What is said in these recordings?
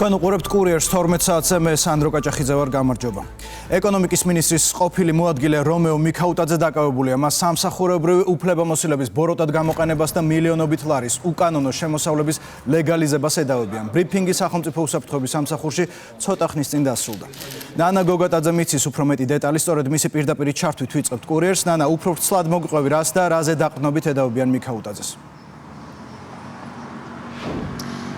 თქვენ უყურებთ კურიერს 12 საათზე მე სანდრო კაჭახიძე ვარ გამარჯობა. ეკონომიკის მინისტრის ყოფილი მოადგილე რომეო მიქაუტაძე დაკავებულია მას სამსახურებრივი უფლებამოსილების ბოროტად გამოყენებას და მილიონობით ლარის უკანონო შემოსავლების ლეგალიზებას ედავებიან. ბრიფინგი სახელმწიფო უსაფრთხოების სამსახურში ცოტა ხნის წინ დასრულდა. ნანა გოგატაძე მიცის უფრო მეტი დეტალი, სწორედ მისი პირდაპირი ჩართვით ვიწყებთ კურიერს. ნანა, უფრო ვრცლად მოგყვევი რას და რაზე დაყრდნობით ედავებიან მიქაუტაძეს?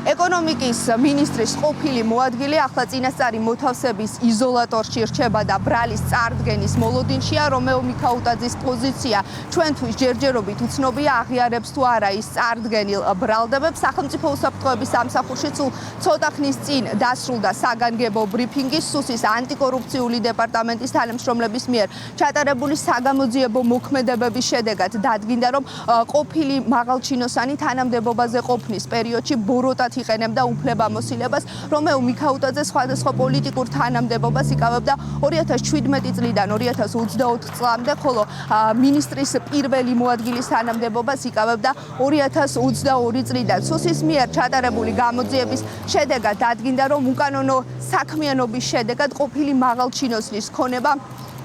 ეკონომიკის მინისტრის ყოფილი მოადგილე ახლა წინასწარი მოთავსების იზოლატორში რჩება და ბრალის წარდგენის მოლოდინშია. რომეო მიქაუტაძის პოზიცია ჩვენთვის ჯერჯერობით უცნობია, აღიარებს თუ არა ის წარდგენილ ბრალდებებს. სახელმწიფო უსაფრთხოების სამსახურში სულ ცოტა ხნის წინ დასრულდა საგანგებო ბრიფინგი. სუსის ანტიკორუფციული დეპარტამენტის თანამშრომლების მიერ ჩატარებული საგამოძიებო მოქმედებების შედეგად დადგინდა, რომ ყოფილი მაღალჩინოსანი თანამდებობაზე ყოფნის პერიოდში ბოროტად იყენებდა უფლებამოსილებას. რომეო მიქაუტაძე სხვადასხვა პოლიტიკურ თანამდებობას იკავებდა 2017 წლიდან 2024 წლამდე, ხოლო მინისტრის პირველი მოადგილის თანამდებობას იკავებდა 2022 წლიდან. სუსის მიერ ჩატარებული გამოძიების შედეგად დადგინდა, რომ უკანონო საქმიანობის შედეგად ყოფილი მაღალჩინოსნის ქონება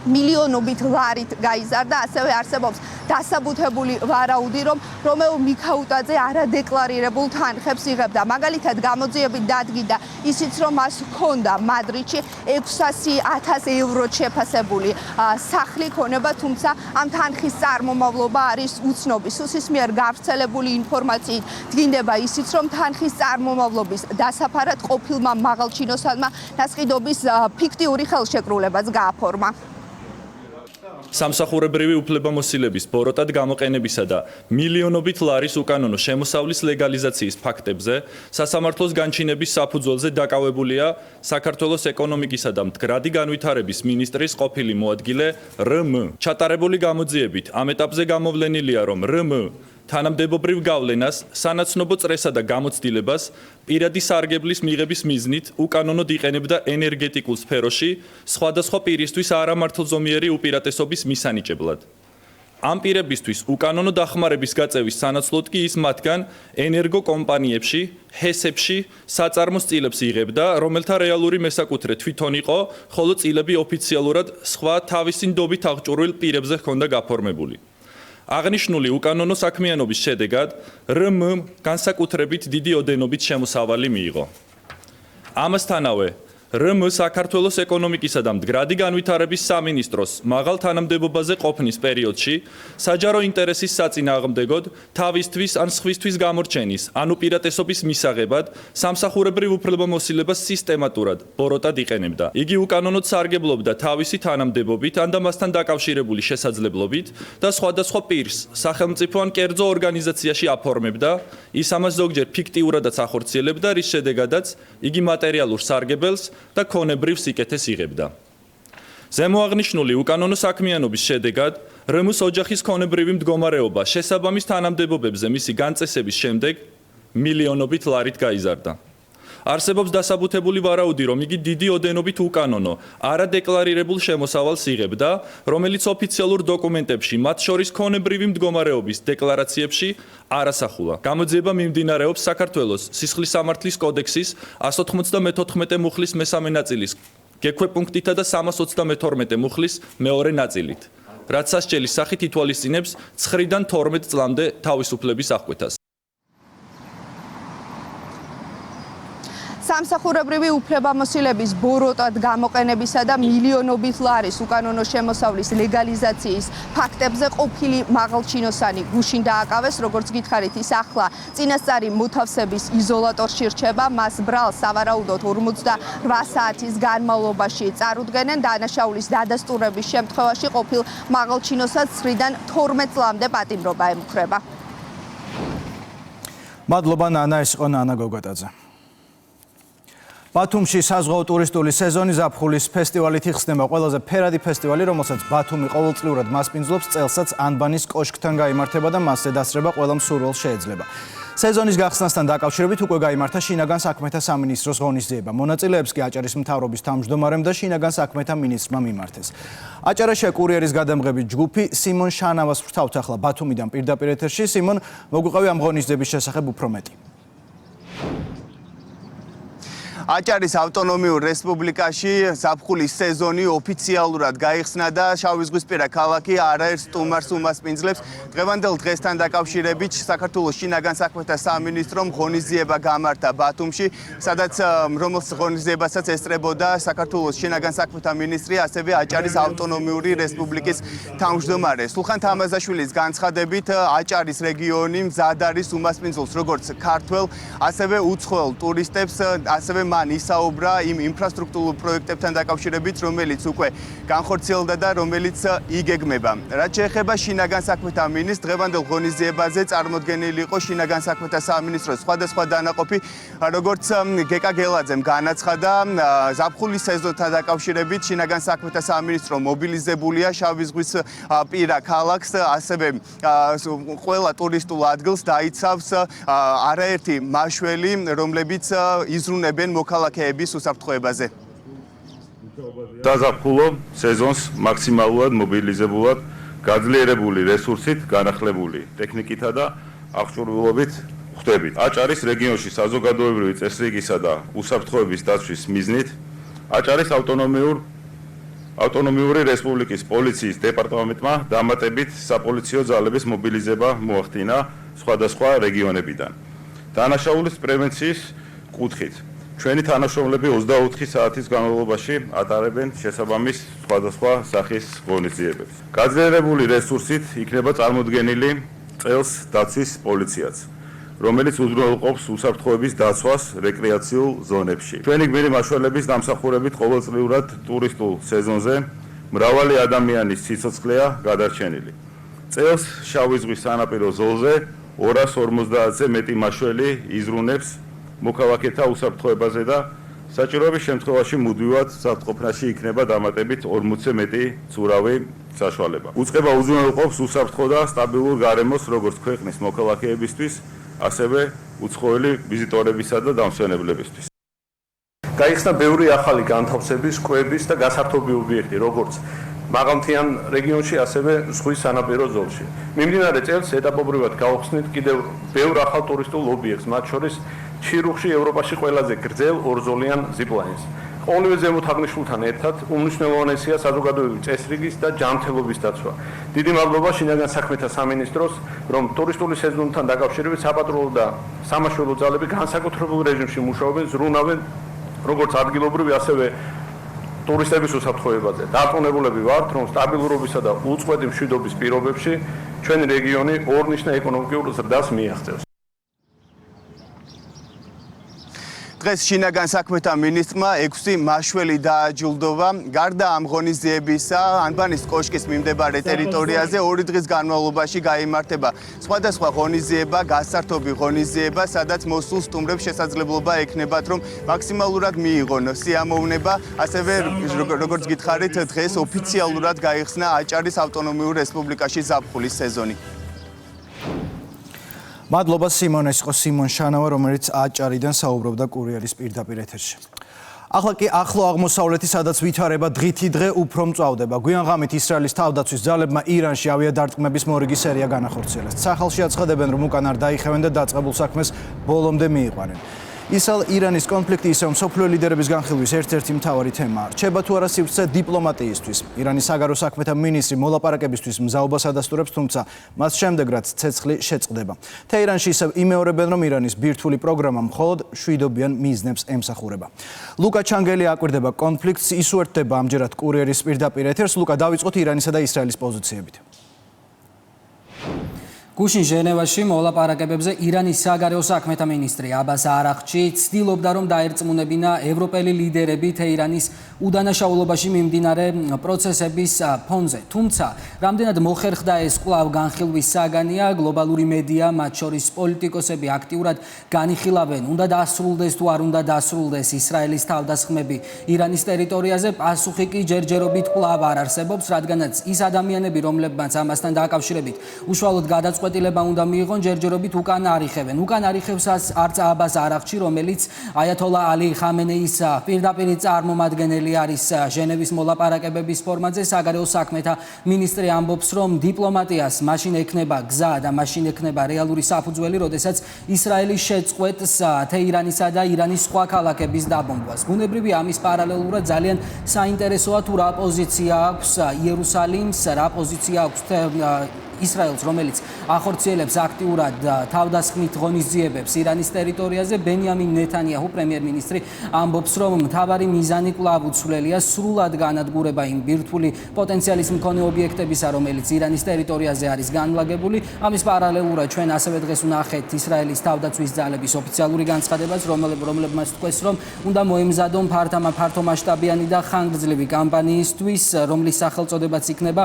მილიონობით ლარით გაიზარდა. ასევე არსებობს დასაბუთებული ვარაუდი, რომ რომეო მიქაუტაძე არადეკლარირებულ თანხებს იღებდა. მაგალითად, გამოძიებით დადგინდა ისიც, რომ მას ჰქონდა მადრიდში 600,000 ევროთ შეფასებული სახლი ქონება, თუმცა ამ თანხის წარმომავლობა არის უცნობი. სუსის მიერ გავრცელებული ინფორმაციით დგინდება ისიც, რომ თანხის წარმომავლობის დასაფარად ყოფილმა მაღალჩინოსანმა დასყიდობის ფიქტიური ხელშეკრულებაც გააფორმა. სამსახურებრივი უფლებამოსილების ბოროტად გამოყენებისა და მილიონობით ლარის უკანონო შემოსავლის ლეგალიზაციის ფაქტებზე სასამართლოს განჩინების საფუძველზე დაკავებულია საქართველოს ეკონომიკისა და მდგრადი განვითარების მინისტრის ყოფილი მოადგილე რმ. ჩატარებული გამოძიებით ამ ეტაპზე გამოვლენილია, რომ რმ. თანამდებობრივ გავლენას, სანაცნობო წრესა და გამოცდილებას პირადი სარგებლის მიღების მიზნით უკანონოდ იყენებდა ენერგეტიკულ სფეროში სხვადასხვა პირისთვის არამართლზომიერი უპირატესობის მისანიჭებლად. ამ პირებისთვის უკანონო დახმარების გაწევის სანაცვლოდ კი ის მათგან ენერგოკომპანიებში, ჰესებში საწარმოს წილებს იღებდა, რომელთა რეალური მესაკუთრე თვითონ იყო, ხოლო წილები ოფიციალურად სხვა თავისი ნდობით აღჭურვილ პირებზე ჰქონდა გაფორმებული. აღნიშნული უკანონო საქმიანობის შედეგად რმ განსაკუთრებით დიდი ოდენობით შემოსავალი მიიღო. ამასთანავე რმ საქართველოს ეკონომიკისა და მდგრადი განვითარების სამინისტროს მაღალ თანამდებობაზე ყოფნის პერიოდში საჯარო ინტერესის საწინააღმდეგოდ თავისთვის ან სხვისთვის გამორჩენის ან უპირატესობის მისაღებად სამსახურებრივ უფლებამოსილებას სისტემატურად ბოროტად იყენებდა. იგი უკანონოდ სარგებლობდა თავისი თანამდებობით ან და მასთან დაკავშირებული შესაძლებლობით და სხვადასხვა პირს სახელმწიფო ან კერძო ორგანიზაციაში აფორმებდა, ის ამას ზოგჯერ ფიქტიურადაც ახორციელებდა, რის შედეგადაც იგი მატერიალურ სარგებელს და ქონებრივ სიკეთეს იღებდა. ზემოაღნიშნული უკანონო საქმიანობის შედეგად რმ-ს ოჯახის ქონებრივი მდგომარეობა შესაბამის თანამდებობებზე მისი განწესების შემდეგ მილიონობით ლარით გაიზარდა. არსებობს დასაბუთებული ვარაუდი, რომ იგი დიდი ოდენობით უკანონო, არადეკლარირებულ შემოსავალს იღებდა, რომელიც ოფიციალურ დოკუმენტებში, მათ შორის ქონებრივი მდგომარეობის დეკლარაციებში არასახულა. გამოძიება მიმდინარეობს საქართველოს სისხლის სამართლის კოდექსის 194 მუხლის მესამე ნაწილის გექვეპუნქტითა და 322 მუხლის მეორე ნაწილით, რაც სასჯელის სახით ითვალისწინებს 9-დან 12 წლამდე თავისუფლების აღკვეთას. სამსახურებრივი უფლებამოსილების ბოროტად გამოყენებისა და მილიონობით ლარის უკანონო შემოსავლის ლეგალიზაციის ფაქტებზე ყოფილი მაღალჩინოსანი გუშინ დააკავეს, როგორც გითხარით, ის ახლა წინასწარი მოთავსების იზოლატორში რჩება. მას ბრალს სავარაუდოდ 48 საათის განმავლობაში წარუდგენენ. დანაშაულის დადასტურების შემთხვევაში ყოფილ მაღალჩინოსად 9-დან 12 წლამდე პატიმრობა ემუქრება. მადლობა ნანა, ეს იყო ნანა გოგატაძე. ბათუმში საზღვაო ტურისტული სეზონი ზაფხულის ფესტივალით იხსნება. ყველაზე ფერადი ფესტივალი, რომელსაც ბათუმი ყოველწლიურად მასპინძლობს, წელსაც ანბანის კოშკთან გაიმართება და მასზე დასწრება ყველამ სურვილს შეეძლება. სეზონის გახსნასთან დაკავშირებით უკვე გაიმართა შინაგან საქმეთა სამინისტროს ღონისძიება. მონაწილეებს კი აჭარის მთავრობის თავმჯდომარემ და შინაგან საქმეთა მინისტრმა მიმართეს. აჭარაშია კურიერის გადამღებით ჯგუფი სიმონ შანავას ვრთავთ ახლა ბათუმიდან პირდაპირ ეთერში. სიმონ, მოგვიყევი ამ ღონისძიების შესახებ უფრო მეტი. აჭარის ავტონომიურ რესპუბლიკაში ზაფხულის სეზონი ოფიციალურად გაიხსნა და შავიზღვისპირა ქალაქი არაერთ სტუმარს უმასპინძლებს. დღევანდელ დღესთან დაკავშირებით საქართველოს შინაგან საქმეთა სამინისტრომ ღონისძიება გამართა ბათუმში, სადაც რომელს ღონისძიებასაც ესწრებოდა საქართველოს შინაგან საქმეთა მინისტრი, ასევე აჭარის ავტონომიური რესპუბლიკის თავმჯდომარე. სულხან თამაზაშვილის განცხადებით, აჭარის რეგიონი მზად არის უმასპინძელს როგორც ქართველ, ასევე უცხოელ ტურისტებს, ასევე მან ისაუბრა იმ ინფრასტრუქტურულ პროექტებთან დაკავშირებით, რომელიც უკვე განხორციელდა და რომელიც იგეგმება. რაც შეეხება შინაგან საქმეთა მინისტრს, დღევანდელ ღონისძიებაზე წარმოდგენილი იყო შინაგან საქმეთა სამინისტროს სხვადასხვა დანაყოფი, როგორც გეკა გელაძემ განაცხადა, ზაფხულის სეზონთან დაკავშირებით შინაგან საქმეთა სამინისტრო მობილიზებულია შავი ზღვის პირა ქალაქს, ასევე ყველა ტურისტულ ადგილს დაიცავს არაერთი მაშველი, რომლებიც იზრუნებენ მოქალაქეების უსაფრთხოებაზე. საზაფხულო სეზონს მაქსიმალურად მობილიზებულად გაძლიერებული რესურსით, განახლებული ტექნიკითა და აღჭურვილობით ხვდებით. აჭარის რეგიონში საზოგადოებრივი წესრიგისა და უსაფრთხოების დაცვის მიზნით აჭარის ავტონომიური რესპუბლიკის პოლიციის დეპარტამენტმა დამატებით საპოლიციო ძალების მობილიზება მოახდინა სხვადასხვა რეგიონებიდან. დანაშაულის პრევენციის კუთხით ჩვენი თანამშრომლები 24 საათის განმავლობაში ატარებენ შესაბამის სხვადასხვა სახის ღონისძიებებს. გაძლიერებული რესურსით იქნება წარმოდგენილი წელს დაცვის პოლიციაც, რომელიც უზრუნველყოფს უსაფრთხოების დაცვას რეკრეაციულ ზონებში. ჩვენი გმირი მაშველების დამსახურებით ყოველწლიურად ტურისტულ სეზონზე მრავალი ადამიანის სიცოცხლეა გადარჩენილი. წელს შავი ზღვის სანაპირო ზოლზე 250-ზე მეტი მაშველი იზრუნებს მოქალაქეთა უსაფრთხოებაზე და საჭიროების შემთხვევაში მუდმივად საფრთხოფნაში იქნება დამატებით 40-ზე მეტი ცურავი საშუალება. უწყება უზრუნველყოფს უსაფრთხო და სტაბილურ გარემოს როგორც ქვეყნის მოქალაქეებისთვის, ასევე უცხოელი ვიზიტორებისა და დამსვენებლებისთვის. გაიხსნა ბევრი ახალი განთავსების, კვების და გასართობი ობიექტი, როგორც მაღალმთიან რეგიონში, ასევე ზღვის სანაპირო ზოლში. მიმდინარე წელს ეტაპობრივად გავხსნით კიდევ ბევრ ახალ ტურისტულ ობიექტს, მათ შორის ჩირუხში ევროპაში ყველაზე გრძელ ორზოლიან ზიპლაინს. ყოველივე ზემოთ აღნიშნულთან ერთად უმნიშვნელოვანესია საზოგადოებრივი წესრიგის და ჯანმრთელობის დაცვა. დიდი მადლობა შინაგან საქმეთა სამინისტროს, რომ ტურისტული სეზონთან დაკავშირებით საპატრულო და სამაშველო ძალები განსაკუთრებულ რეჟიმში მუშაობენ, ზრუნავენ როგორც ადგილობრივი, ასევე ტურისტების უსაფრთხოებაზე. დარწმუნებულები ვართ, რომ სტაბილურობისა და უწყვეტი მშვიდობის პირობებში ჩვენი რეგიონი ორნიშნა ეკონომიკურ ზრდას მიაღწევს. დღეს შინაგან საქმეთა მინისტრმა 6 მაშველი დააჯილდოვა. გარდა ამ ღონისძიებისა, ანბანის კოშკის მიმდებარე ტერიტორიაზე 2 დღის განმავლობაში გაიმართება სხვადასხვა ღონისძიება, გასართობი ღონისძიება, სადაც მოსულ სტუმრებს შესაძლებლობა ექნებათ, რომ მაქსიმალურად მიიღონ სიამოვნება. ასევე, როგორც გითხარით, დღეს ოფიციალურად გაიხსნა აჭარის ავტონომიურ რესპუბლიკაში ზაფხულის სეზონი. მადლობა სიმონეს, იყო სიმონ შანავა, რომელიც აჭარიდან საუბრობდა კურიერის პირდაპირ ეთერში. ახლა კი ახლო აღმოსავლეთი, სადაც ვითარება დღითი დღე უფრო მწვავდება. გვიან ღამით ისრაელის თავდაცვის ძალებმა ირანში ავიადარტყმების მორიგი სერია განახორციელეს. სახალხში აცხადებენ, რომ უკან არ დაიხევენ და დაწყებულ საქმეს ბოლომდე მიიყვანენ. ისრაელ-ირანის კონფლიქტი ისევ მსოფლიო ლიდერების განხილვის ერთ-ერთი მთავარი თემაა. რჩება თუ არა სივრცე დიპლომატიისთვის. ირანის საგარეო საქმეთა მინისტრი მოლაპარაკებისთვის მზაობას ადასტურებს, თუმცა მას შემდეგ რაც ცეცხლი შეწყდება. თეირანში ისევ იმეორებენ, რომ ირანის ბირთვული პროგრამა მხოლოდ მშვიდობიან მიზნებს ემსახურება. ლუკა ჩანგელი აკვირდება კონფლიქტს, ის უერთდება ამჯერად კურიერის პირდაპირ ეთერს. ლუკა, დავიწყოთ ირანისა და ისრაელის პოზიციებით. გუშინ ჟენევაში მოლაპარაკებებზე ირანის საგარეო საქმეთა მინისტრი აბას არაღჩი ცდილობდა, რომ დაერწმუნებინა ევროპელი ლიდერები თეირანის უდანაშაულობაში მიმდინარე პროცესების ფონზე. თუმცა, რამდენად მოხერხდა ეს კვლავ განხილვის საგანია, გლობალური მედია, მათ შორის პოლიტიკოსები აქტიურად განიხილავენ, უნდა დასრულდეს თუ არ უნდა დასრულდეს ისრაელის თავდასხმები ირანის ტერიტორიაზე. პასუხი კი ჯერჯერობით კვლავ არ არსებობს, რადგანაც ის ადამიანები, რომლებმაც ამასთან დაკავშირებით უშუალოდ გადაწყვეტილება გადაწყვეტილება უნდა მიიღონ, ჯერჯერობით უკან არიხებენ. უკან არიხებსაც არც აბას არაღჩი, რომელიც აიათოლა ალი ხამენეის პირდაპირ წარმომადგენელი არის ჟენევის მოლაპარაკებების ფორმატზე. საგარეო საქმეთა მინისტრი ამბობს, რომ დიპლომატიას მაშინ ექნება გზა და მაშინ ექნება რეალური საფუძველი, როდესაც ისრაელი შეწყვეტს თეირანისა და ირანის სხვა ქალაქების დაბომბვას. ბუნებრივია, ამის პარალელურად ძალიან საინტერესოა თუ რა პოზიცია აქვს იერუსალიმს, რა პოზიცია აქვს ისრაელს, რომელიც ახორციელებს აქტიურად თავდასხმით ღონისძიებებს ირანის ტერიტორიაზე. ბენიამინ ნეთანიაჰუ პრემიერ-მინისტრი ამბობს, რომ მთავარი მიზანი კვლავ უცვლელია სრულად განადგურება იმ ბირთვული პოტენციალის მქონე ობიექტებისა, რომელიც ირანის ტერიტორიაზე არის განლაგებული. ამის პარალელურად ჩვენ ასევე დღეს ვნახეთ ისრაელის თავდაცვის ძალების ოფიციალური განცხადებას, რომლებმაც თქვეს, რომ უნდა მოემზადონ ფართომასშტაბიანი და ხანგრძლივი კამპანიისთვის, რომლის სახელწოდებაც იქნება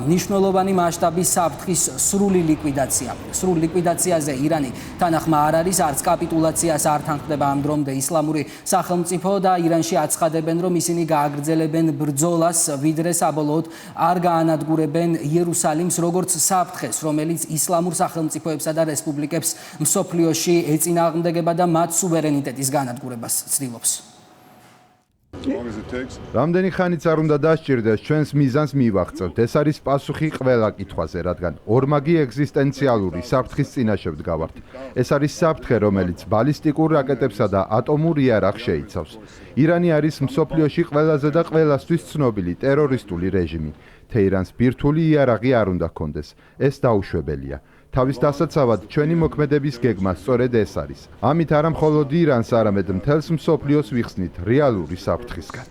მნიშვნელოვანი მასშტაბის საფრთხის სრული ლიკვიდაცია. სრულ ლიკვიდაციაზე ირანი თანახმა არ არის, არც კაპიტულაციას არ თანხმდება ამ დრომდე ისლამური სახელმწიფო და ირანში აცხადებენ, რომ ისინი გააგრძელებენ ბრძოლას, ვიდრე საბოლოოდ არ გაანადგურებენ იერუსალიმს როგორც საფრთხეს, რომელიც ისლამურ სახელმწიფოებსა და რესპუბლიკებს მსოფლიოში ეწინააღმდეგება და მათ სუვერენიტეტის განადგურებას ცდილობს. რამდენი ხანიც არ უნდა დასჭირდეს, ჩვენს მიზანს მივაღწევთ. ეს არის პასუხი ყველა კითხვაზე, რადგან ორმაგი ეგზისტენციალური საფრთხის წინაშე ვდგავართ. ეს არის საფრთხე, რომელიც ბალისტიკურ რაკეტებსა და ატომურ იარაღს შეიცავს. ირანი არის მსოფლიოში ყველაზე და ყველასთვის ცნობილი ტერორისტული რეჟიმი. თეირანს ბირთვული იარაღი არ უნდა ჰქონდეს. ეს დაუშვებელია. თავის დასაცავად ჩვენი მოქმედების გეგმა სწორედ ეს არის. ამით არა მხოლოდ ირანს, არამედ მთელს მსოფლიოს ვიხსნით რეალური საფრთხისგან.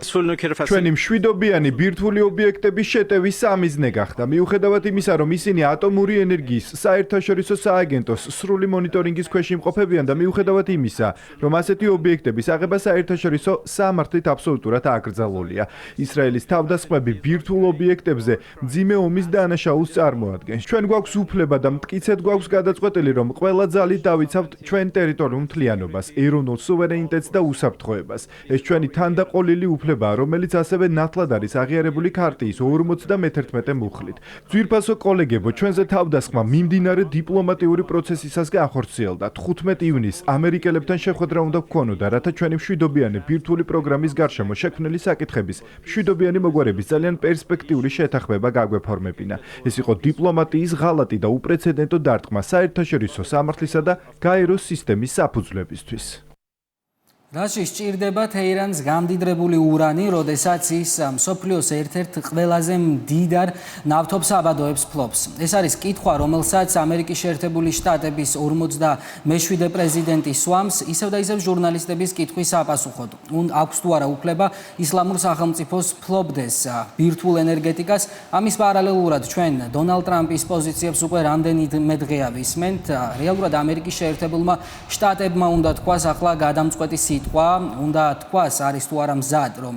ჩვენი მშვიდობიანი ბირთვული ობიექტების შეტევის სამიზნე გახდა. მიუხედავად იმისა, რომ ისინი ატომური ენერგიის საერთაშორისო სააგენტოს სრული მონიტორინგის ქვეშ იმყოფებიან და მიუხედავად იმისა, რომ ასეთი ობიექტების აღება საერთაშორისო სამართლით აბსოლუტურად აკრძალულია. ისრაელის თავდასხმები ბირთვულ ობიექტებზე მძიმე ომის დანაშაულს წარმოადგენს. ჩვენ გვაქვს უფლება და მტკიცედ გვაქვს გადაწყვეტილი, რომ ყველა ძალით დავიცავთ ჩვენ ტერიტორიულ მთლიანობას, ეროვნულ სუვერენიტეტს და უსაფრთხოებას. ეს ჩვენი თანდაყოლილი რომელიც ასევე ნათლად არის აღიარებული ქარტიის 51 მუხლით. ძვირფასო კოლეგებო, ჩვენზე თავდასხმა მიმდინარე დიპლომატიური პროცესისას განხორციელდა. 15 ივნისს ამერიკელებთან შეხვედრა უნდა გქონოდა, რათა ჩვენი მშვიდობიანი ბირთვული პროგრამის გარშემო შექმნილი საკითხების მშვიდობიანი მოგვარების ძალიან პერსპექტიული შეთანხმება გაგვეფორმებინა. ეს იყო დიპლომატიის ღალატი და უპრეცედენტო დარტყმა საერთაშორისო სამართლისა და გაეროს სისტემის საფუძვლებისთვის. რაში სჭირდება თეირანს გამდიდრებული ურანი, როდესაც ის მსოფლიოს ერთ-ერთ ყველაზე მდიდარ ნავთობსაბადოებს ფლობს. ეს არის კითხვა, რომელსაც ამერიკის შეერთებული შტატების 47 პრეზიდენტი სვამს, ისევ და ისევ ჟურნალისტების კითხვის საპასუხოდ. აქვს თუ არა უფლება ისლამურ სახელმწიფოს ფლობდეს ბირთვულ ენერგეტიკას. ამის პარალელურად ჩვენ დონალდ ტრამპის პოზიციებს უკვე რამდენიმე დღეა ვისმენთ. რეალურად ამერიკის შეერთებულმა შტატებმა უნდა თქვას ახლა გადამწყვეტი უნდა თქვას, არის თუ არა მზად, რომ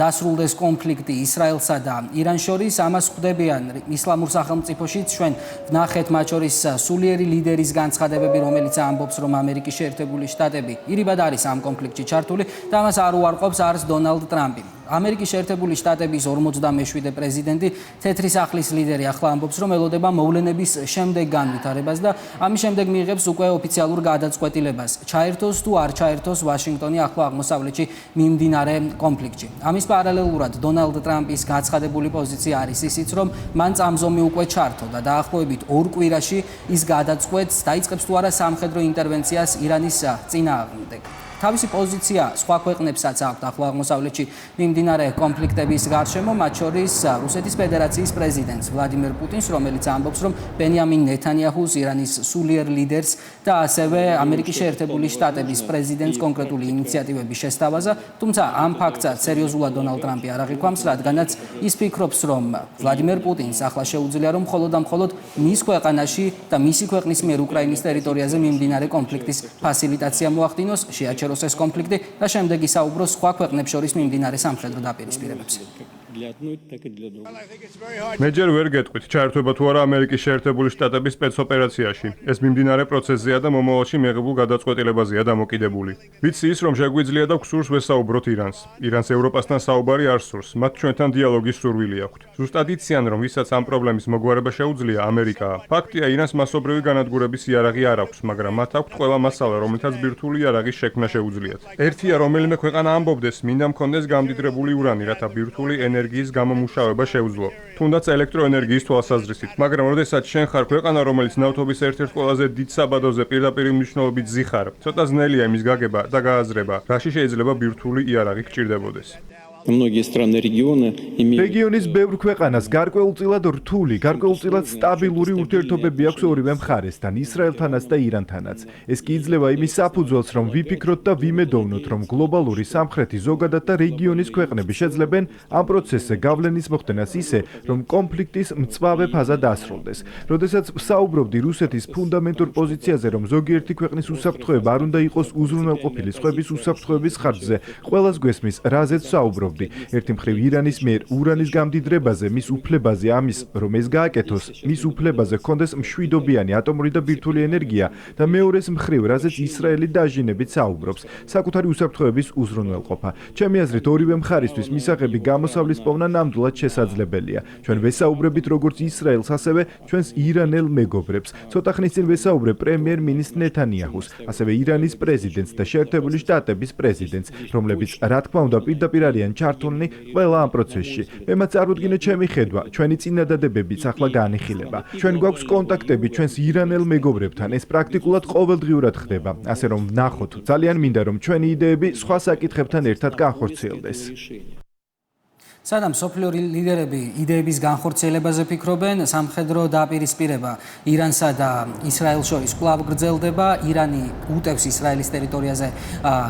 დასრულდეს კონფლიქტი ისრაელსა და ირანს შორის. ამას ხვდებიან ისლამურ სახელმწიფოშიც. ჩვენ ვნახეთ მათ შორის სულიერი ლიდერის განცხადებები, რომელიც ამბობს, რომ ამერიკის შეერთებული შტატები ირიბად არის ამ კონფლიქტში ჩართული და ამას არ უარყოფს არც დონალდ ტრამპი. ამერიკის შეერთებული შტატების 47 პრეზიდენტი თეთრი სახლის ლიდერი ახლა ამბობს, რომ ელოდება მოვლენების შემდეგ განვითარებას და ამის შემდეგ მიიღებს უკვე ოფიციალურ გადაწყვეტილებას. ჩაერთოს თუ არ ჩაერთოს ვაშინგტონი ახლო აღმოსავლეთში მიმდინარე კონფლიქტში. ამის პარალელურად დონალდ ტრამპის გაცხადებული პოზიცია არის ისიც, რომ მან წამზომი უკვე ჩართოდა და დაახლოებით 2 კვირაში ის გადაწყვეტს, დაიწყებს თუ არა სამხედრო ინტერვენციას ირანის წინააღმდეგ. თავისი პოზიცია სხვა ქვეყნებსაც აქვს ახლო აღმოსავლეთში მიმდინარე კონფლიქტების გარშემო, მათ შორის რუსეთის ფედერაციის პრეზიდენტს ვლადიმერ პუტინს, რომელიც ამბობს, რომ ბენიამინ ნეთანიაჰუს, ირანის სულიერ ლიდერს და ასევე ამერიკის შეერთებული შტატების პრეზიდენტს კონკრეტული ინიციატივების შესთავაზა, თუმცა ამ ფაქტსაც სერიოზულად დონალდ ტრამპი არ აღიქვამს, რადგანაც ის ფიქრობს, რომ ვლადიმერ პუტინს ახლა შეუძლია, რომ მხოლოდ და მხოლოდ მის ქვეყანაში და მისი ქვეყნის მიერ უკრაინის ტერიტორიაზე მიმდინარე კონფლიქტის ფასილიტაცია მოახდინოს, შეაჩეროს ეს კონფლიქტი და შემდეგ ისაუბროს სხვა ქვეყნებს შორის მიმდინარე სამხედრო დაპირისპირებებზე. მე ჯერ ვერ გეტყვით, ჩაერთვება თუ არა ამერიკის შეერთებული შტატების სპეცოპერაციაში. ეს მიმდინარე პროცესზეა და მომავალში მეღებულ გადაწყვეტილებაზეა დამოკიდებული. ვიცი ის, რომ შეგვიძლია და გსურს ვესაუბროთ ირანს. ირანს ევროპასთან საუბარი არ სურს, მათ ჩვენთან დიალოგის სურვილი აქვთ. ზუსტად იციან, რომ ვისაც ამ პრობლემის მოგვარება შეუძლია ამერიკაა. ფაქტია, ირანს მასობრივი განადგურების იარაღი არ აქვს, მაგრამ მათ აქვთ ყველა მასალა, რომლითაც ბირთვული იარაღის შექმნა შეუძლიათ. ერთია, რომელიმე ქვეყანა ამბობდეს, მინდა მქონდეს გამდიდრებული ურანი, რათა ბირთვული ენერგიის გამომუშავება შეუძლო. თუნდაც ელექტროენერგიის თვალსაზრისით, მაგრამ როდესაც შენ ხარ ქვეყანა, რომელიც ნავთობის ერთ-ერთ ყველაზე დიდ საბადოზე პირდაპირ მნიშვნელობით ზიხარ, ცოტა ძნელია იმის გაგება და გააზრება, რაში შეიძლება ბირთვული იარაღი გჭირდებოდეს. რეგიონის ბევრ ქვეყანას გარკვეულწილად რთული, გარკვეულწილად სტაბილური ურთიერთობები აქვს ორივე მხარესთან, ისრაელთანაც და ირანთანაც. ეს კი იძლევა იმის საფუძველს, რომ ვიფიქროთ და ვიმედოვნოთ, რომ გლობალური სამხრეთი ზოგადად და რეგიონის ქვეყნები შეძლებენ ამ პროცესზე გავლენის მოხდენას ისე, რომ კონფლიქტის მწვავე ფაზა დასრულდეს. როდესაც ვსაუბრობდი რუსეთის ფუნდამენტურ პოზიციაზე, რომ ზოგიერთი ქვეყნის უსაფრთხოება არ უნდა იყოს უზრუნველყოფილი სხვების უსაფრთხოების ხარჯზე, ყველას გვესმის, რაზეც ვსაუბრობ. ერთი მხრივ ირანის მიერ ურანის გამდიდრებაზე, მის უფლებაზე ამის, რომ ეს გააკეთოს, მის უფლებაზე ჰქონდეს მშვიდობიანი ატომური და ბირთვული ენერგია და მეორეს მხრივ, რაზეც ისრაელი დაჟინებით საუბრობს, საკუთარი უსაფრთხოების უზრუნველყოფა. ჩემი აზრით, ორივე მხარისთვის მისაღები გამოსავლის პოვნა ნამდვილად შესაძლებელია. ჩვენ ვესაუბრებით როგორც ისრაელს, ასევე ჩვენს ირანელ მეგობრებს. ცოტა ხნის წინ ვესაუბრე პრემიერ-მინისტრ ნეთანიაჰუს, ასევე ირანის პრეზიდენტს და შეერთებული შტატების პრეზიდენტს, რომლებიც რა თქმა უნდა პირდაპირ არიან ჩართულნი ყველა ამ პროცესში. მე მათ წარუდგინე ჩემი ხედვა, ჩვენი წინადადებებიც ახლა განიხილება. ჩვენ გვაქვს კონტაქტები ჩვენს ირანელ მეგობრებთან, ეს პრაქტიკულად ყოველდღიურად ხდება, ასე რომ ვნახოთ, ძალიან მინდა რომ ჩვენი იდეები სხვა საკითხებთან ერთად განხორციელდეს. სანამ სოფლიო ლიდერები იდეების განხორციელებაზე ფიქრობენ, სამხედრო დაპირისპირება ირანსა და ისრაელს შორის კვლავ გრძელდება. ირანი უტევს ისრაელის ტერიტორიაზე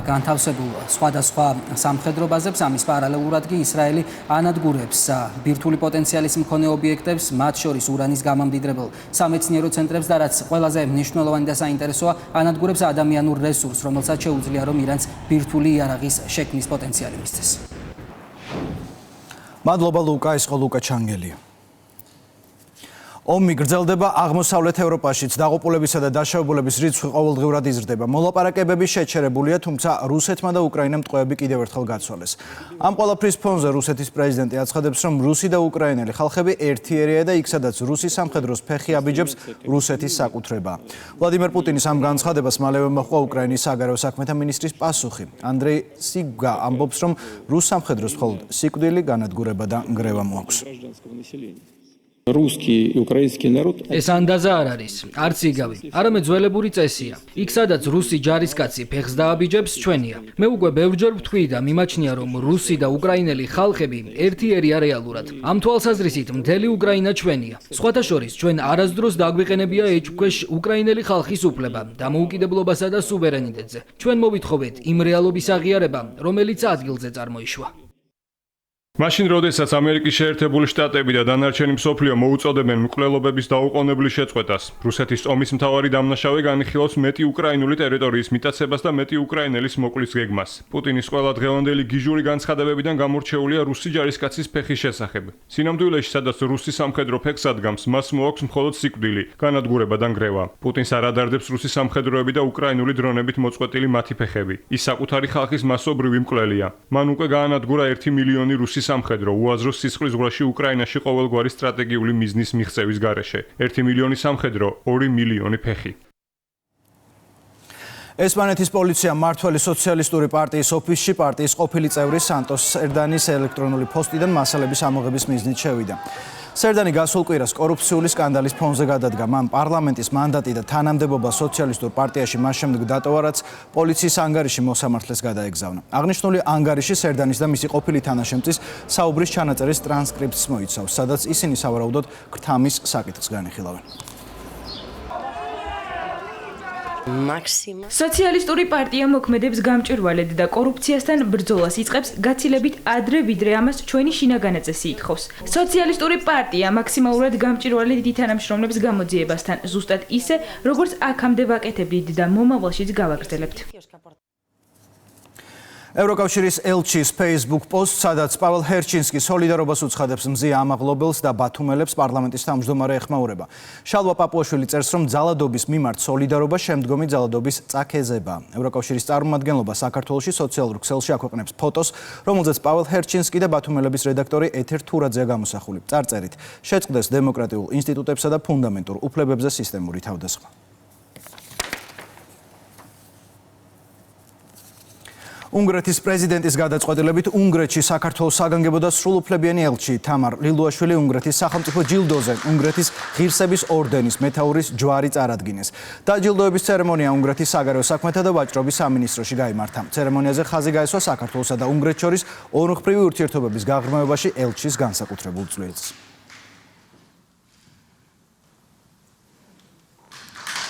განთავსებულ სხვადასხვა სამხედრო ბაზებს, ამის პარალელურად კი ისრაელი ანადგურებს ბირთვული პოტენციალის მქონე ობიექტებს, მათ შორის ურანის გამამდიდრებელ სამეცნიერო ცენტრებს და რაც ყველაზე მნიშვნელოვანი და საინტერესოა, ანადგურებს ადამიანურ რესურსს, რომელსაც შეუძლია რომ ირანს ბირთვული იარაღის შექმნის პოტენციალი მისცეს. მადლობა ლუკა, ეს იყო ლუკა ჩანგელია. ომი გრძელდება აღმოსავლეთ ევროპაშიც, დაღუპულებისა და დაშავებულების რიცხვი ყოველდღიურად იზრდება. მოლაპარაკებები შეჩერებულია, თუმცა რუსეთმა და უკრაინამ ტყვეები კიდევ ერთხელ გაცვალეს. ამ ყველაფრის ფონზე რუსეთის პრეზიდენტი აცხადებს, რომ რუსი და უკრაინელი ხალხები ერთიერია და იქ, სადაც რუსი სამხედროს ფეხი აბიჯებს, რუსეთის საკუთრებაა. ვლადიმერ პუტინის ამ განცხადებას მალევე მოჰყვა უკრაინის საგარეო საქმეთა მინისტრის პასუხი. ანდრეი სიგა ამბობს, რომ რუს სამხედროს მხოლოდ სიკვდილი, განადგურება და ნგრევა მოაქვს. ეს ანდაზა არ არის, არც იგავი, არამედ ძველებური წესია. იქ, სადაც რუსი ჯარისკაცი ფეხს დააბიჯებს, ჩვენია. მე უკვე ბევრჯერ ვთქვი და მიმაჩნია, რომ რუსი და უკრაინელი ხალხები ერთიერია რეალურად. ამ თვალსაზრისით, მთელი უკრაინა ჩვენია. სხვათა შორის, ჩვენ არასდროს დაგვიყენებია ეჭვქვეშ უკრაინელი ხალხის უფლება, დამოუკიდებლობასა და სუვერენიტეტზე. ჩვენ მოვითხოვეთ იმ რეალობის აღიარება, რომელიც ადგილზე წარმოიშვა. მაშინ როდესაც ამერიკის შეერთებული შტატები და დანარჩენი მსოფლიო მოუწოდებენ მკვლელობების დაუყოვნებლივ შეწყვეტას, რუსეთის ომის მთავარი დამნაშავე განიხილავს მეტი უკრაინული ტერიტორიის მიტაცებას და მეტი უკრაინელის მოკვლის გეგმას. პუტინის ყველა დღევანდელი გიჟური განცხადებებიდან გამორჩეულია რუსი ჯარისკაცის ფეხის შესახებ. სინამდვილეში, სადაც რუსი სამხედრო ფეხს ადგამს, მას მოაქვს მხოლოდ სიკვდილი, განადგურება და ნგრევა. პუტინს არ ადარდებს რუსი სამხედროები და უკრაინული დრონებით მოწყვეტილი მათი ფეხები. ის საკუთარი ხალხის მასობრივი მკვლელია. მან უკვე გაანადგურა 1 მილიონი რუსი სამხედრო უაზრო სისხლის ზღვაში უკრაინაში ყოველგვარი სტრატეგიული მიზნის მიღწევის გარეშე. 1 მილიონი სამხედრო, 2 მილიონი ფეხი. ესპანეთის პოლიცია მმართველი სოციალისტური პარტიის ოფისში პარტიის ყოფილი წევრი სანტოს სერდანის ელექტრონული ფოსტიდან მასალების ამოღების მიზნით შევიდა. სერდანი გასულ კვირას კორუფციული სკანდალის ფონზე გადადგა. მან პარლამენტის მანდატი და თანამდებობა სოციალისტურ პარტიაში მას შემდეგ დატოვა, რაც პოლიციის ანგარიში მოსამართლეს გადაეგზავნა. აღნიშნული ანგარიში სერდანის და მისი ყოფილი თანაშემწის საუბრის ჩანაწერის ტრანსკრიპტს მოიცავს, სადაც ისინი სავარაუდოდ ქრთამის საკითხს განიხილავენ. სოციალისტური პარტია მოქმედებს გამჭვირვალედ და კორუფციასთან ბრძოლას იწყებს გაცილებით ადრე, ვიდრე ამას ჩვენი შინაგანი წესი ითხოვს. სოციალისტური პარტია მაქსიმალურად გამჭვირვალედ ითანამშრომლებს გამოძიებასთან, ზუსტად ისე, როგორც აქამდე ვაკეთებდით და მომავალშიც გავაგრძელებთ. ევროკავშირის ელჩის Facebook პოსტს, სადაც პაվել ჰერჩინსკი სოლიდარობას უცხადებს მზია ამაღლობელს და ბათუმელებს პარლამენტის თავმჯდომარე ეხმაურება. შალვა პაპუაშვილი წერს, რომ ძალადობის მიმართ სოლიდარობა შემდგომი ძალადობის წაქეზება. ევროკავშირის წარმომადგენლობა საქართველოში სოციალურ ქსელში აქვეყნებს ფოტოს, რომელზეც პაվել ჰერჩინსკი და ბათუმელების რედაქტორი ეთერ თურაძეა გამოსახული. წარწერით შეწყდეს დემოკრატიულ ინსტიტუტებსა და ფუნდამენტურ უფლებებზე სისტემური თავდასხმა. უნგრეთის პრეზიდენტის გადაწყვეტილებით უნგრეთში საქართველოს საგანგებო და სრულუფლებიანი ელჩი თამარ ლილუაშვილი უნგრეთის სახელმწიფო ჯილდოზე უნგრეთის ღირსების ორდენის მეთაურის ჯვარი წარადგინეს. დაჯილდოების ცერემონია უნგრეთის საგარეო საქმეთა და ვაჭრობის სამინისტროში გაიმართა. ცერემონიაზე ხაზი გაესვა საქართველოსა და უნგრეთს შორის ორმხრივი ურთიერთობების გაღრმავებაში ელჩის განსაკუთრებულ წვლილს.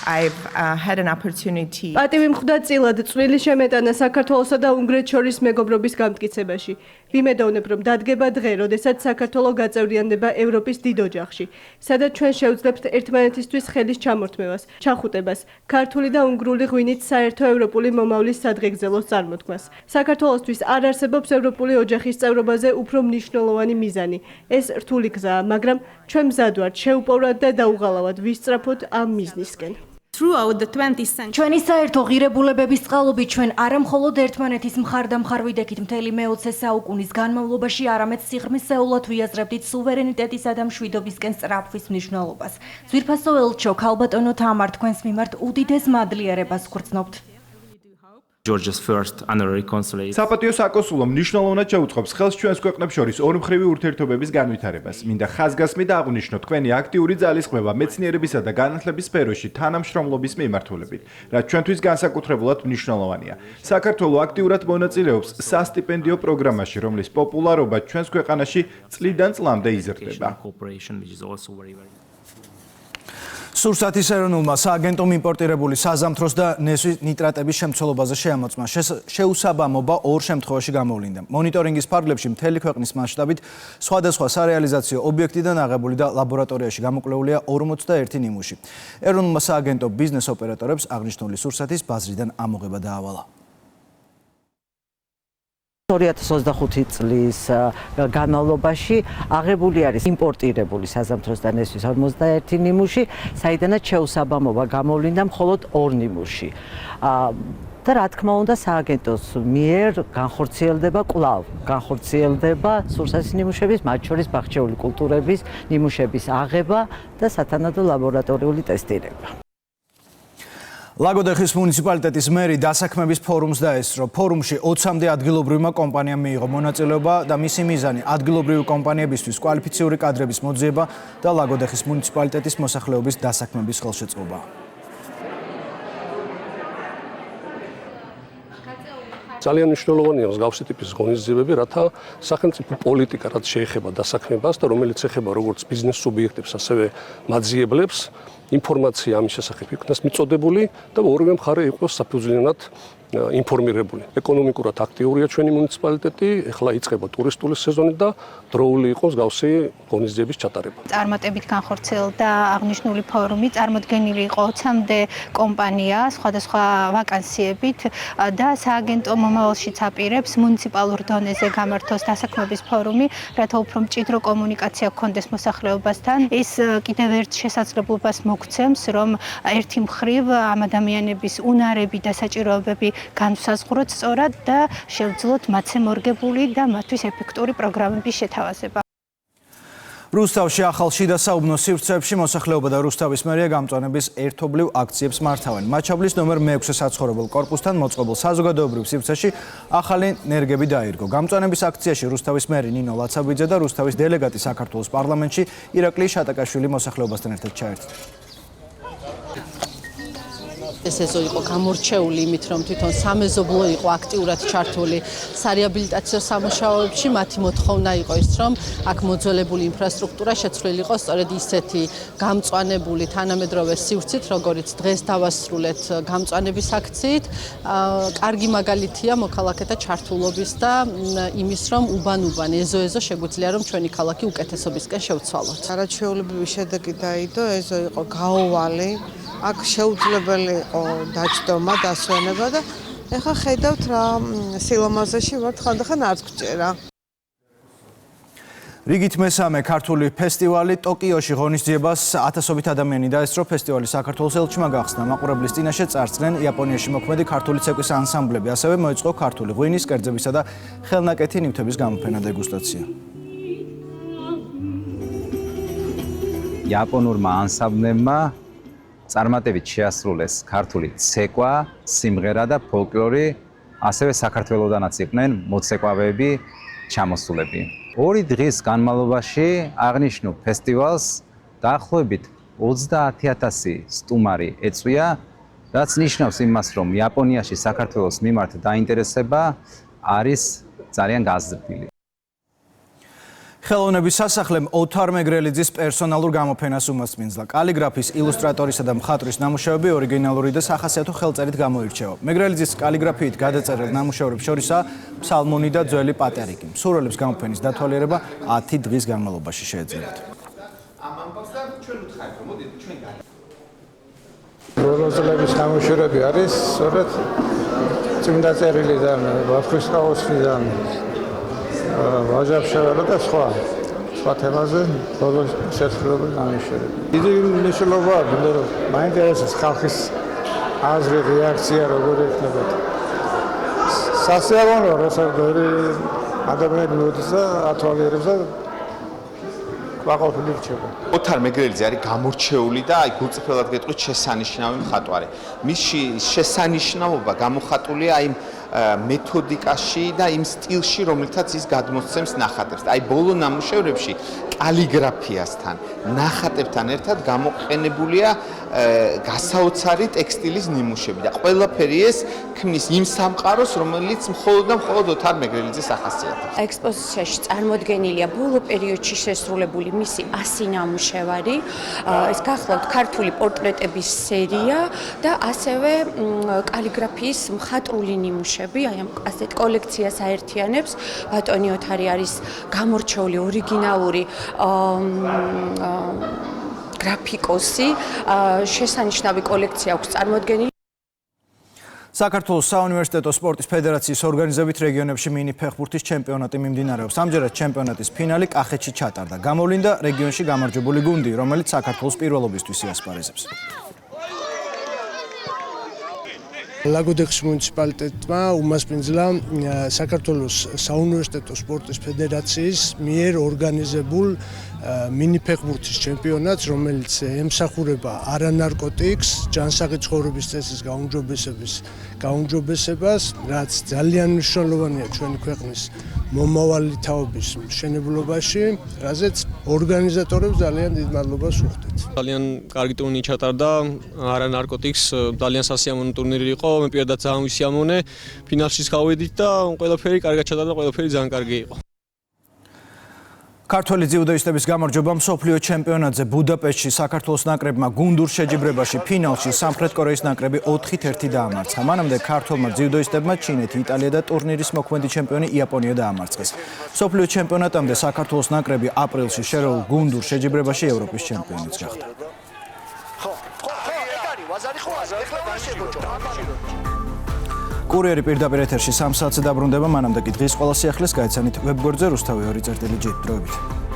პატივი მხვდა წილად წვლილი შემეტანა საქართველოსა და უნგრეთს შორის მეგობრობის გამტკიცებაში. ვიმედოვნებ, რომ დადგება დღე, როდესაც საქართველო გაწევრიანდება ევროპის დიდ ოჯახში, სადაც ჩვენ შევძლებთ ერთმანეთისთვის ხელის ჩამორთმევას, ჩახუტებას, ქართული და უნგრული ღვინით საერთო ევროპული მომავლის სადღეგრძელოს წარმოთქმას. საქართველოსთვის არ არსებობს ევროპული ოჯახის წევრობაზე უფრო მნიშვნელოვანი მიზანი. ეს რთული გზაა, მაგრამ ჩვენ მზად ვართ შევპოვრათ და დაუღალავად ვისწრაფოთ ამ მიზნისკენ. ჩვენი საერთო ღირებულებების წყალობით ჩვენ არა მხოლოდ ერთმანეთის მხარ ვიდექით მთელი მე-20 საუკუნის განმავლობაში, არამედ სიღრმისეულად ვიაზრებდით სუვერენიტეტისა და მშვიდობისკენ სწრაფვის მნიშვნელობას. ძვირფასო ელჩო, ქალბატონო თამარ, თქვენს მიმართ უდიდეს მადლიერებას ვგრძნობთ. საპატიო საკონსულო მნიშვნელოვნად შეუწყობს ხელს ჩვენს ქვეყნებს შორის ორმხრივი ურთიერთობების განვითარებას. მინდა ხაზგასმით აღვნიშნო თქვენი აქტიური ძალისხმევა მეცნიერებისა და განათლების სფეროში თანამშრომლობის მიმართულებით, რაც ჩვენთვის განსაკუთრებულად მნიშვნელოვანია. საქართველო აქტიურად მონაწილეობს სასტიპენდიო პროგრამაში, რომლის პოპულარობა ჩვენს ქვეყანაში წლიდან წლამდე იზრდება. სურსათის ეროვნულმა სააგენტომ იმპორტირებული საზამთროს და ნესვის ნიტრატების შემცველობაზე შეამოწმა. შეუსაბამობა ორ შემთხვევაში გამოვლინდა. მონიტორინგის ფარგლებში მთელი ქვეყნის მასშტაბით სხვადასხვა სარეალიზაციო ობიექტიდან აღებული და ლაბორატორიაში გამოკვლეულია 41 ნიმუში. ეროვნულმა სააგენტომ ბიზნეს ოპერატორებს აღნიშნული სურსათის ბაზრიდან ამოღება დაავალა. 2025 წლის განმავლობაში აღებული არის იმპორტირებული საზამთროს და ნესვის 51 ნიმუში, საიდანაც შეუსაბამობა გამოვლინდა მხოლოდ 2 ნიმუში. და რა თქმა უნდა სააგენტოს მიერ განხორციელდება სურსათის ნიმუშების, მათ შორის ბაღჩეული კულტურების ნიმუშების აღება და სათანადო ლაბორატორიული ტესტირება. ლაგოდეხის მუნიციპალიტეტის მერი დასაქმების ფორუმს დაესწრო. ფორუმში 20-მდე ადგილობრივმა კომპანიამ მიიღო მონაწილეობა და მისი მიზანი ადგილობრივი კომპანიებისთვის კვალიფიციური კადრების მოძიება და ლაგოდეხის მუნიციპალიტეტის მოსახლეობის დასაქმების ხელშეწყობა. ძალიან მნიშვნელოვანია მსგავსი ტიპის ღონისძიებები, რათა სახელმწიფო პოლიტიკა, რაც შეეხება დასაქმებას და რომელიც ეხება როგორც ბიზნეს სუბიექტებს, ასევე მაძიებლებს, ინფორმაცია ამის შესახებ იქნას მიწოდებული და ორივე მხარე იყოს საფუძვლიანად ინფორმირებული. ეკონომიკურად აქტიურია ჩვენი მუნიციპალიტეტი, ეხლა იწყება ტურისტული სეზონი და დროული იყოს მსგავსი ღონისძიების ჩატარება. წარმატებით განხორციელდა აღნიშნული ფორუმი, წარმოდგენილი იყო 20-მდე კომპანია სხვადასხვა ვაკანსიებით და სააგენტო მომავალშიც აპირებს მუნიციპალურ დონეზე გამართოს დასაქმების ფორუმი, რათა უფრო მჭიდრო კომუნიკაცია გქონდეს მოსახლეობასთან. ეს კიდევ ერთ შესაძლებლობას მოგცემს, რომ ერთი მხრივ ამ ადამიანების უნარები და საჭიროებები განვსაზღვროთ სწორად და შევძლოთ მათზე მორგებული და მათთვის ეფექტური პროგრამების შეთავაზება. რუსთავში ახალ შიდა საუბნო სივრცეებში მოსახლეობა და რუსთავის მერია გამწვანების ერთობლივ აქციებს მართავენ. მაჩაბლის ნომერ 6 საცხოვრებელ კორპუსთან მოწყობილ საზოგადოებრივ სივრცეში ახალი ნერგები დაირგო. გამწვანების აქციაში რუსთავის მერი ნინო ლაცაბიძე და რუსთავის დელეგატი საქართველოს პარლამენტში ირაკლი შატაკაშვილი მოსახლეობასთან ერთად ჩაერთნენ. ეს ეზო იყო გამორჩეული იმით, რომ თვითონ სამეზობლო იყო აქტიურად ჩართული სარეაბილიტაციო სამუშაოებში. მათი მოთხოვნა იყო ის, რომ აქ მოძველებული ინფრასტრუქტურა შეცვლილი იყო სწორედ ისეთი გამწვანებული თანამედროვე სივრცით, როგორიც დღეს დავასრულეთ გამწვანების აქციით. კარგი მაგალითია მოქალაქეთა ჩართულობის და იმის, რომ უბან-უბან ეზო შეგვიძლია რომ ჩვენი ქალაქი უკეთესობისკენ შევცვალოთ. არაჩვეულებრივი შედეგი დაიდო, ეზო იყო გაოვალი. აქ შეუძლებელი იყო დაჯდომა, დასვენება და ეხლა ხედავთ რა სილამაზეში ვართ ხანდახან არც გჭერა. რიგით მესამე ქართული ფესტივალი ტოკიოში ღონისძიებას ათასობით ადამიანი დაესწრო. ფესტივალი საქართველოს ელჩმა გახსნა. მაყურებლის წინაშე წარსდგნენ იაპონიაში მოქმედი ქართული ცეკვის ანსამბლები. ასევე მოეწყო ქართული ღვინის, კერძებისა და ხელნაკეთი ნივთების გამოფენა დეგუსტაცია. იაპონურმა ანსამბლებმა წარმატებით შეასრულეს ქართული ცეკვა, სიმღერა და ფოლკლორი, ასევე საქართველოდანაც იყვნენ მოცეკვავეები ჩამოსულები. 2 დღის განმავლობაში აღნიშნულ ფესტივალს დაახლოებით 30000 სტუმარი ეწვია, რაც ნიშნავს იმას, რომ იაპონიაში საქართველოს მიმართ დაინტერესება არის ძალიან გაზრდილი. ხელოვნების სასახლემ ოთარ მეგრელიძის პერსონალურ გამოფენას უმასპინძლა. კალიგრაფის, ილუსტრატორისა და მხატვრის ნამუშევრები ორიგინალური და სახასიათო ხელწერით გამოირჩევა. მეგრელიძის კალიგრაფიით გადაწერილ ნამუშევრებს შორისაა ფსალმუნი და ძველი პატერიკი. მსურველებს გამოფენის დათვალიერება 10 დღის განმავლობაში შეეძლებათ. ბოლო წლების ნამუშევრები არის სწორედ წმინდა წერილიდან, ვაფხისტყაოსნიდან ვაჟაბშეველა და სხვა თემაზე ბოლო შეცვლილობები ნამუშევრები. დიდი მნიშვნელობა აქვს, რომ მაინტერესებს ხალხის აზრი, რეაქცია როგორ იქნება. სასიამოვნოა, როცა ადამიანები მოდის და ათვალიერებს და ყვაყოფილი რჩება. ოთარ მეგრელიძე არის გამორჩეული და აი გულწრფელად გეტყვით შესანიშნავი მხატვარი. მისი შესანიშნავობა გამოხატულია აი მეთოდიკაში და იმ სტილში, რომელთაც ის გადმოსცემს ნახატებს. აი ბოლო ნამუშევრებში კალიგრაფიასთან, ნახატებთან ერთად გამოყენებულია გასაოცარი ტექსტილის ნიმუშები და ყველაფერი ეს ქმნის იმ სამყაროს, რომელიც მხოლოდ და მხოლოდ ოთარ მეგრელიძეს ახასიათებს. ექსპოზიციაში წარმოდგენილია ბოლო პერიოდში შესრულებული მისი 100 ნამუშევარი. ეს გახლავთ ქართული პორტრეტების სერია და ასევე კალიგრაფიის მხატვრული ნიმუშები. აი ამ ასეთ კოლექციას აერთიანებს. ბატონი ოთარი არის გამორჩეული, ორიგინალური გრაფიკოსი, შესანიშნავი კოლექცია აქვს წარმოდგენილი. საქართველოს საუნივერსიტეტო სპორტის ფედერაციის ორგანიზებით რეგიონებში მინი ფეხბურთის ჩემპიონატი მიმდინარეობს. ამჯერად ჩემპიონატის ფინალი კახეთში ჩატარდა. გამოვლინდა რეგიონში გამარჯვებული გუნდი, რომელიც საქართველოს პირველობისთვის იასპარეზებს. ლაგოდეხის მუნიციპალიტეტმა უმასპინძლა საქართველოს საუნივერსიტეტო სპორტის ფედერაციის მიერ ორგანიზებულ მინი ფეხბურთის ჩემპიონატს, რომელიც ემსახურება არანარკოტიკს, ჯანსაღი ცხოვრების წესის გაუმჯობესებას, რაც ძალიან მნიშვნელოვანია ჩვენი ქვეყნის მომავალი თაობის მშენებლობაში, რაზეც ორგანიზატორებს ძალიან დიდ მადლობას ვუხდით. ძალიან კარგი ტურნირი ჩატარდა, არანარკოტიკს ძალიან სასიამოვნო ტურნირი იყო, მე პირადად ძალიან ვისიამოვნე, ფინალში გავედით და ყველაფერი კარგად ჩატარდა, ყველაფერი ძალიან კარგი იყო. ქართველი ძიუდოისტების გამარჯვება მსოფლიო ჩემპიონატზე ბუდაპეშტში საქართველოს ნაკრებმა გუნდურ შეჯიბრებაში ფინალში სამხრეთ კორეის ნაკრები 4-1 დაამარცხა. მანამდე ქართველმა ძიუდოისტებმა ჩინეთი, იტალია და ტურნირის მოქმედი ჩემპიონი იაპონია დაამარცხეს. მსოფლიო ჩემპიონატამდე საქართველოს ნაკრები აპრილში შერეულ გუნდურ შეჯიბრებაში ევროპის ჩემპიონიც გახდა. კურიერი პირდაპირ ეთერში 3 საათზე დაბრუნდება, მანამდე კი დღის ყველა სიახლეს გაეცანით ვებგვერდზე რუსთავი 2.j დროებით.